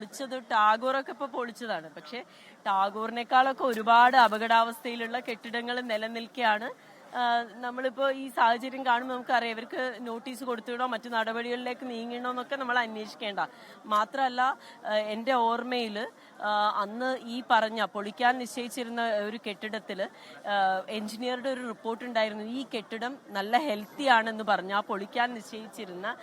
പൊളിച്ചത് ടാഗോറൊക്കെ ഇപ്പൊ പൊളിച്ചതാണ്. പക്ഷെ ടാഗോറിനേക്കാളൊക്കെ ഒരുപാട് അപകടാവസ്ഥയിലുള്ള കെട്ടിടങ്ങൾ നിലനിൽക്കുകയാണ്. നമ്മളിപ്പോ ഈ സാഹചര്യം കാണുമ്പോൾ നമുക്കറിയാം ഇവർക്ക് നോട്ടീസ് കൊടുത്തിടോ മറ്റു നടപടികളിലേക്ക് നീങ്ങണോ എന്നൊക്കെ നമ്മൾ അന്വേഷിക്കേണ്ട. മാത്രമല്ല എൻ്റെ ഓർമ്മയിൽ അന്ന് ഈ പറഞ്ഞ പൊളിക്കാൻ നിശ്ചയിച്ചിരുന്ന ഒരു കെട്ടിടത്തിൽ എഞ്ചിനീയറുടെ ഒരു റിപ്പോർട്ട് ഉണ്ടായിരുന്നു. ഈ കെട്ടിടം നല്ല ഹെൽത്തി ആണെന്ന് പറഞ്ഞ് ആ പൊളിക്കാൻ നിശ്ചയിച്ചിരുന്ന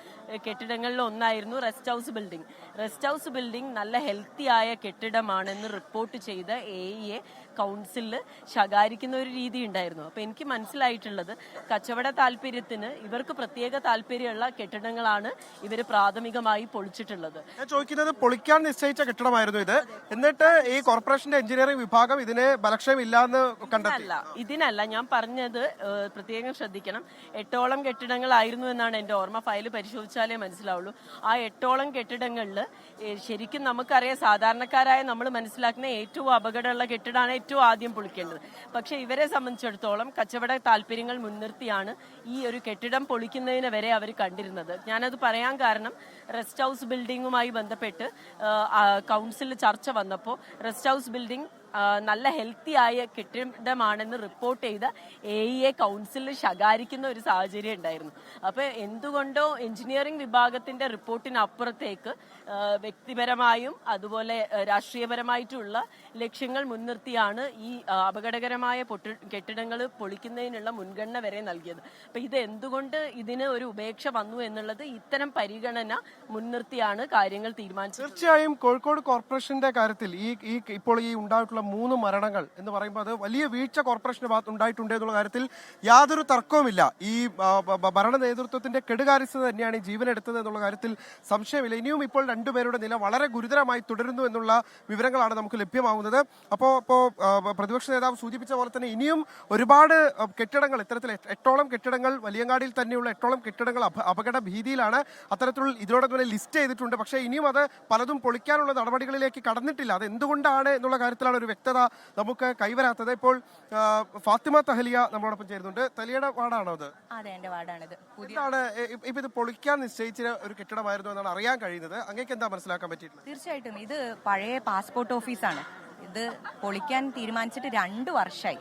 കെട്ടിടങ്ങളിൽ ഒന്നായിരുന്നു rest house building. Rest house building നല്ല ഹെൽത്തി ആയ കെട്ടിടമാണെന്ന് റിപ്പോർട്ട് ചെയ്ത എ കൗൺസിലിൽ ശകാരിക്കുന്ന ഒരു രീതി ഉണ്ടായിരുന്നു. അപ്പൊ എനിക്ക് മനസ്സിലായിട്ടുള്ളത് കച്ചവട താല്പര്യത്തിന് ഇവർക്ക് പ്രത്യേക താല്പര്യമുള്ള കെട്ടിടങ്ങളാണ് ഇവർ പ്രാഥമികമായി പൊളിച്ചിട്ടുള്ളത്. ഞാൻ ചോദിക്കുന്നത് പൊളിക്കാൻ നിശ്ചയിച്ച കെട്ടിടമായിരുന്നു ഇത്, എന്നിട്ട് ഈ കോർപ്പറേഷന്റെ എഞ്ചിനീയറിംഗ് വിഭാഗം ഇതിന് ബലക്ഷയമില്ലാന്ന് കണ്ടെത്തി. ഇതിനല്ല ഞാൻ പറഞ്ഞത്, പ്രത്യേകം ശ്രദ്ധിക്കണം. 8ഓളം കെട്ടിടങ്ങളായിരുന്നു എന്നാണ് എൻ്റെ ഓർമ്മ. ഫയൽ പരിശോധിച്ചാലേ മനസ്സിലാവുള്ളൂ. ആ 8ഓളം കെട്ടിടങ്ങളിൽ ശരിക്കും നമുക്കറിയാം സാധാരണക്കാരായ നമ്മൾ മനസ്സിലാക്കുന്ന ഏറ്റവും അപകടമുള്ള കെട്ടിടമാണ് ഏറ്റവും ആദ്യം പൊളിക്കേണ്ടത്. പക്ഷെ ഇവരെ സംബന്ധിച്ചിടത്തോളം കച്ചവട താല്പര്യങ്ങൾ മുൻനിർത്തിയാണ് ഈ ഒരു കെട്ടിടം പൊളിക്കുന്നതിന് വരെ അവർ കണ്ടിരുന്നത്. ഞാനത് പറയാൻ കാരണം റെസ്റ്റ് ഹൗസ് ബിൽഡിങ്ങുമായി ബന്ധപ്പെട്ട് കൗൺസിലിൽ ചർച്ച വന്നപ്പോൾ റെസ്റ്റ് ഹൗസ് ബിൽഡിംഗ് നല്ല ഹെൽത്തി ആയ കെട്ടിടമാണെന്ന് റിപ്പോർട്ട് ചെയ്ത എ കൗൺസിലിൽ ശകാരിക്കുന്ന ഒരു സാഹചര്യം ഉണ്ടായിരുന്നു. അപ്പൊ എന്തുകൊണ്ടോ എഞ്ചിനീയറിംഗ് വിഭാഗത്തിന്റെ റിപ്പോർട്ടിനപ്പുറത്തേക്ക് വ്യക്തിപരമായും അതുപോലെ രാഷ്ട്രീയപരമായിട്ടുള്ള ലക്ഷ്യങ്ങൾ മുൻനിർത്തിയാണ് ഈ അപകടകരമായ കെട്ടിടങ്ങൾ പൊളിക്കുന്നതിനുള്ള മുൻഗണന വരെ നൽകിയത്. അപ്പൊ ഇത് എന്തുകൊണ്ട് ഇതിന് ഒരു ഉപേക്ഷ വന്നു എന്നുള്ളത് ഇത്തരം പരിഗണന മുൻനിർത്തിയാണ് കാര്യങ്ങൾ തീരുമാനിച്ചത്. തീർച്ചയായും കോഴിക്കോട് കോർപ്പറേഷന്റെ കാര്യത്തിൽ ഇപ്പോൾ ഈ ഉണ്ടായിട്ടുള്ള 3 മരണങ്ങൾ എന്ന് പറയുമ്പോൾ അത് വലിയ വീഴ്ച കോർപ്പറേഷന്റെ ഭാഗത്ത് ഉണ്ടായിട്ടുണ്ട് എന്നുള്ള കാര്യത്തിൽ യാതൊരു തർക്കവുമില്ല. ഈ ഭരണ നേതൃത്വത്തിന്റെ കെടുകാര്യസ്ഥത തന്നെയാണ് ഈ ജീവനെടുത്തത് എന്നുള്ള കാര്യത്തിൽ സംശയമില്ല. ഇനിയും ഇപ്പോൾ രണ്ടുപേരുടെ നില വളരെ ഗുരുതരമായി തുടരുന്നു എന്നുള്ള വിവരങ്ങളാണ് നമുക്ക് ലഭ്യമാകുന്നത്. അപ്പോൾ പ്രതിപക്ഷ നേതാവ് സൂചിപ്പിച്ച പോലെ തന്നെ ഇനിയും ഒരുപാട് കെട്ടിടങ്ങൾ, ഇത്തരത്തിൽ 8ഓളം കെട്ടിടങ്ങൾ, വലിയങ്ങാടിയിൽ തന്നെയുള്ള 8ഓളം കെട്ടിടങ്ങൾ അപകട ഭീതിയിലാണ്. അത്തരത്തിലുള്ള ഇതിനോടൊപ്പം ലിസ്റ്റ് ചെയ്തിട്ടുണ്ട്. പക്ഷേ ഇനിയും അത് പലതും പൊളിക്കാനുള്ള നടപടികളിലേക്ക് കടന്നിട്ടില്ല. അത് എന്തുകൊണ്ടാണ് എന്നുള്ള കാര്യത്തിലാണ് ഒരു വ്യക്തത നമുക്ക് കൈവരാത്തത്. ഇപ്പോൾ ഫാത്തിമ തഹലിയ നമ്മളോടൊപ്പം ചേരുന്നുണ്ട്. തലിയുടെ വാർഡാണോ അത്? അതെ, എന്റെ വാർഡാണിത്. എന്താണ് ഇപ്പൊ ഇത് പൊളിക്കാൻ നിശ്ചയിച്ച ഒരു കെട്ടിടമായിരുന്നു എന്നാണ് അറിയാൻ കഴിയുന്നത്. അങ്ങേക്ക് എന്താ മനസ്സിലാക്കാൻ പറ്റിയിട്ടുള്ളത്? തീർച്ചയായിട്ടും ഇത് പഴയ പാസ്പോർട്ട് ഓഫീസാണ്. ഇത് പൊളിക്കാൻ തീരുമാനിച്ചിട്ട് 2 വർഷമായി.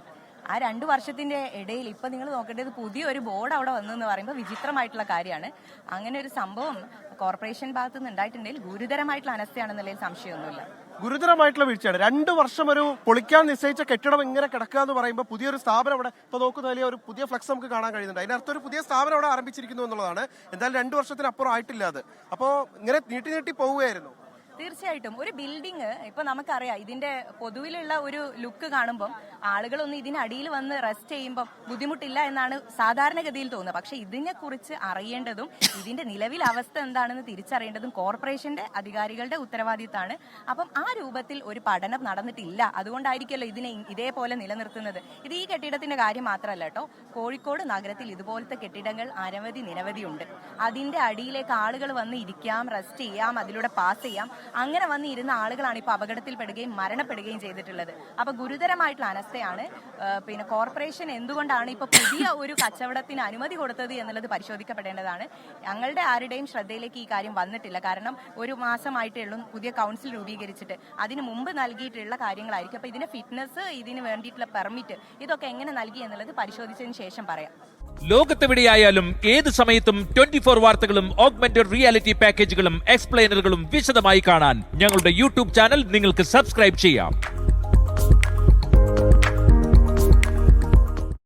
ആ 2 വർഷത്തിന്റെ ഇടയിൽ ഇപ്പൊ നിങ്ങൾ നോക്കേണ്ടത് പുതിയൊരു ബോർഡ് അവിടെ വന്നെന്ന് പറയുമ്പോൾ വിചിത്രമായിട്ടുള്ള കാര്യമാണ്. അങ്ങനെ ഒരു സംഭവം കോർപ്പറേഷൻ ഭാഗത്തു നിന്ന് ഉണ്ടായിട്ടുണ്ടെങ്കിൽ ഗുരുതരമായിട്ടുള്ള അനസ്ഥയാണെന്നുള്ളതിൽ സംശയമൊന്നുമില്ല. ഗുരുതരമായിട്ടുള്ള വീഴ്ചയാണ്. 2 വർഷം ഒരു പൊളിക്കാൻ നിശ്ചയിച്ച കെട്ടിടം ഇങ്ങനെ കിടക്കുക എന്ന് പറയുമ്പോൾ പുതിയൊരു സ്ഥാപനം അവിടെ ഇപ്പൊ നോക്കുന്ന വലിയ ഒരു പുതിയ ഫ്ലക്സ് നമുക്ക് കാണാൻ കഴിയുന്നുണ്ട്. അതിനർത്ഥം ഒരു പുതിയ സ്ഥാപനം അവിടെ ആരംഭിച്ചിരിക്കുന്നു എന്നുള്ളതാണ്. എന്തായാലും 2 വർഷത്തിനപ്പുറം ആയിട്ടില്ല അത്. അപ്പോ ഇങ്ങനെ നീട്ടി പോവുകയായിരുന്നു. തീർച്ചയായിട്ടും ഒരു ബിൽഡിംഗ് ഇപ്പൊ നമുക്കറിയാം ഇതിന്റെ പൊതുവിലുള്ള ഒരു ലുക്ക് കാണുമ്പോൾ ആളുകളൊന്നും ഇതിനടിയിൽ വന്ന് റെസ്റ്റ് ചെയ്യുമ്പോൾ ബുദ്ധിമുട്ടില്ല എന്നാണ് സാധാരണഗതിയിൽ തോന്നുന്നത്. പക്ഷെ ഇതിനെ കുറിച്ച് അറിയേണ്ടതും ഇതിന്റെ നിലവിലെ അവസ്ഥ എന്താണെന്ന് തിരിച്ചറിയേണ്ടതും കോർപ്പറേഷന്റെ അധികാരികളുടെ ഉത്തരവാദിത്തമാണ്. അപ്പം ആ രൂപത്തിൽ ഒരു പഠനം നടന്നിട്ടില്ല. അതുകൊണ്ടായിരിക്കുമല്ലോ ഇതിനെ ഇതേപോലെ നിലനിർത്തുന്നത്. ഇത് ഈ കെട്ടിടത്തിന്റെ കാര്യം മാത്രമല്ല കേട്ടോ, കോഴിക്കോട് നഗരത്തിൽ ഇതുപോലത്തെ കെട്ടിടങ്ങൾ നിരവധി ഉണ്ട്. അതിന്റെ അടിയിലേക്ക് ആളുകൾ വന്ന് ഇരിക്കാം, റെസ്റ്റ് ചെയ്യാം, അതിലൂടെ പാസ് ചെയ്യാം. അങ്ങനെ വന്ന് ഇരുന്ന ആളുകളാണ് ഇപ്പൊ അപകടത്തിൽപ്പെടുകയും മരണപ്പെടുകയും ചെയ്തിട്ടുള്ളത്. അപ്പൊ ഗുരുതരമായിട്ടുള്ള അനസ്ഥയാണ്. പിന്നെ കോർപ്പറേഷൻ എന്തുകൊണ്ടാണ് ഇപ്പൊ പുതിയ ഒരു കച്ചവടത്തിന് അനുമതി കൊടുത്തത് എന്നുള്ളത് പരിശോധിക്കപ്പെടേണ്ടതാണ്. ഞങ്ങളുടെ ആരുടെയും ശ്രദ്ധയിലേക്ക് ഈ കാര്യം വന്നിട്ടില്ല. കാരണം 1 മാസമായിട്ടേ ഉള്ളൂ പുതിയ കൗൺസിൽ രൂപീകരിച്ചിട്ട്. അതിന് മുമ്പ് നൽകിയിട്ടുള്ള കാര്യങ്ങളായിരിക്കും. അപ്പൊ ഇതിന്റെ ഫിറ്റ്നസ്, ഇതിന് വേണ്ടിയിട്ടുള്ള പെർമിറ്റ്, ഇതൊക്കെ എങ്ങനെ നൽകി എന്നുള്ളത് പരിശോധിച്ചതിന് ശേഷം പറയാം. ലോകത്തെവിടെയായാലും ഏത് സമയത്തും 24 വാർത്തകളും ഓഗ്മെന്റഡ് റിയാലിറ്റി പാക്കേജുകളും എക്സ്പ്ലെയിനറുകളും വിശദമായി കാണാൻ ഞങ്ങളുടെ യൂട്യൂബ് ചാനൽ നിങ്ങൾക്ക് സബ്സ്ക്രൈബ് ചെയ്യാം.